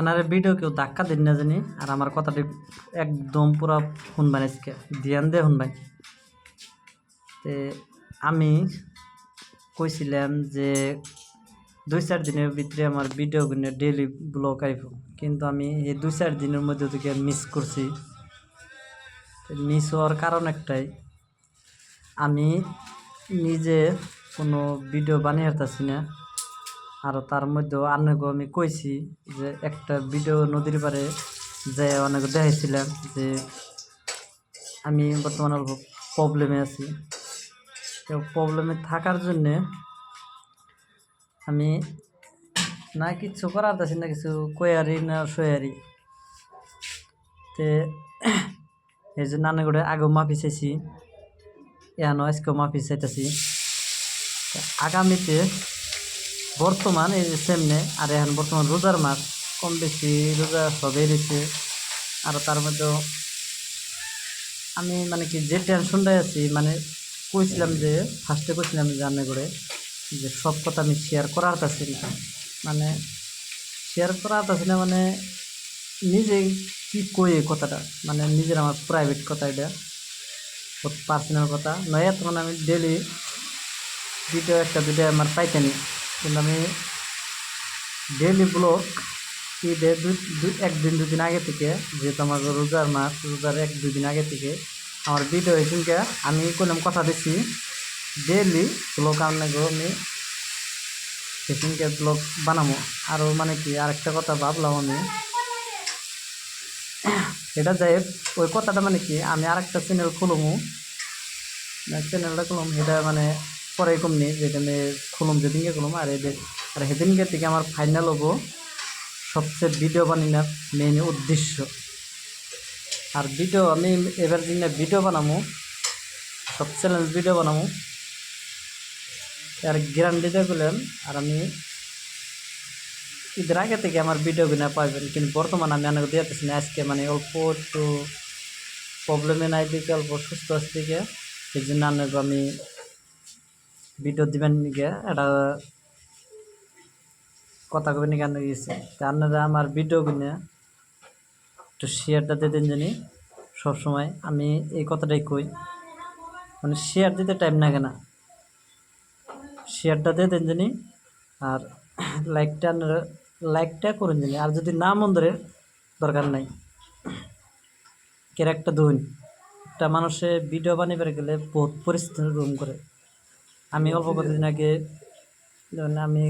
আনারে video কেউ ধাক্কা দিন না জানি আর আমার কথাটি একদম পুরো শুনবেন আজকে ধ্যান দিয়ে শুনবেন। তে আমি কইছিলাম যে 2-4 দিনের ভিতরে আমার ভিডিওগুলো ডেইলি ব্লগ আইব, কিন্তু আমি এই 2-4 দিনের মধ্যে থেকে মিস করছি। মিস হওয়ার কারণ একটাই, আমি নিজে কোনো ভিডিও বানিয়ে হারতাছি না। আর তার মধ্যেও আনেগো আমি কইছি যে একটা ভিডিও নদীর পাড়ে যে অনেক দেখাইছিলাম যে আমি বর্তমানে অল্প প্রবলেমে আছি। তো প্রবলেমে থাকার জন্যে আমি না কিছু করার আছি না কিছু কয়ারি না সয়ারি। তে এই জন্য আনেগোড়ে আগেও মাফি চাইছি, এখনও আজকেও মাফি চাইতেছি। আগামীতে বর্তমান এই যে সামনে আর এখন বর্তমান রোজার মাস, কম বেশি রোজা সবেই রয়েছে। আর তার মধ্যেও আমি মানে কি যে টেনশনটাই আছি, মানে কইছিলাম যে ফার্স্টে কইছিলাম জানে করে যে সব কথা আমি শেয়ার করার পারছি না, মানে শেয়ার করার পারছি না, মানে নিজে কি কই এই কথাটা, মানে নিজের আমার প্রাইভেট কথা, এটা পার্সোনাল কথা নয়। তখন আমি ডেলি ভিডিও একটা ভিডিও আমার পাইতেনি, কিন্তু আমি ডেলি ব্লগ ঈদের 1-2 দিন আগে থেকে, যেহেতু আমার রোজার মাস, রোজার 1-2 দিন আগে থেকে আমার ভিডিও হয়েছে। আমি কোনো কথা দিচ্ছি ডেলি ব্লগ আনলেগো আমি সেদিনকে ব্লগ বানাবো। আরও মানে কি আরেকটা কথা ভাবলাম আমি, এটা যাই ওই কথাটা মানে কি আমি আরেকটা চ্যানেল খুলবো, চ্যানেলটা খুলুম এটা মানে পরে কমনি, যেটা আমি খুলুম যেদিনকে খুলুম। আর এদের আর সেদিনকে থেকে আমার ফাইনাল হবো সবচেয়ে ভিডিও বানানোর মেইন উদ্দেশ্য। আর ভিডিও আমি এবার দিনে ভিডিও বানাবো, সব চ্যালেঞ্জ ভিডিও বানাবো, আর গ্যারান্টিতে বললেন। আর আমি ঈদের আগে থেকে আমার ভিডিওগুলো পাইবেন, কিন্তু বর্তমানে আমি অনেক দিয়ে পাচ্ছি না। আজকে মানে অল্প একটু প্রবলেমে নাই দিকে, অল্প সুস্থ আছে দিকে, এই জন্য আমি ভিডিও দিবেন নিকে এটা কথা কবেন কেন গেছে। তা আপনারা আমার ভিডিওগুলো একটু শেয়ারটা দিয়ে দেন জানি। সবসময় আমি এই কথাটাই কই, মানে শেয়ার দিতে টাইম লাগে না, শেয়ারটা দিয়ে দেন জানি। আর লাইকটা করেন জানি। আর যদি না মন ধরে দরকার নাই, কের একটা দুন একটা মানুষে ভিডিও বানিয়ে গেলে বহুত পরিস্থিতি রুম করে। আমি অল্প কতদিন আগে আমি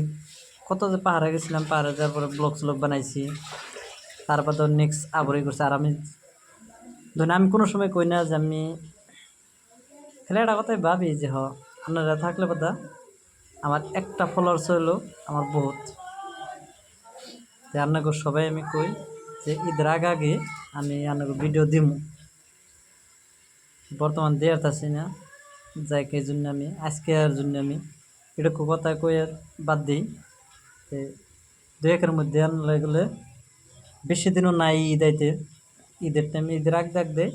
কত যে পাহাড়ে গেছিলাম, পাহাড়ে যাওয়ার পরে ব্লগ স্লগ বানাইছি, তারপর তো নেক্সট আবরই করছে। আর আমি ধরুন আমি কোনো সময় কই না যে আমি খেলে একটা কথাই ভাবি যে আপনারা থাকলে কথা আমার একটা ফলোয়ার্স হইলো আমার বহুত। আপনাকে সবাই আমি কই যে ঈদের আগে আমি আপনাকে ভিডিও দিব, বর্তমান দেওয়ার থাকি না যাই এই জন্য আমি আজকে আর জন্য আমি এটা কথা কই বাদ দিই। 2-1 মধ্যে আনলে গেলে বেশি দিনও নাই ঈদ আইতে, ঈদের টাইম ঈদের আগ দেয়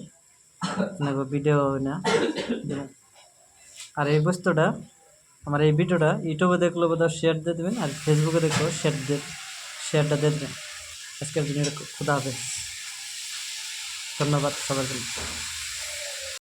ভিডিও না। আর এই বস্তুটা আমার এই ভিডিওটা ইউটিউবে দেখলে বোধহয় শেয়ার দিয়ে দেবেন, আর ফেসবুকে দেখলেও শেয়ারটা দিয়ে দেবেন। আজকের দিনের খুদা হাফেজ, ধন্যবাদ সবার জন্য।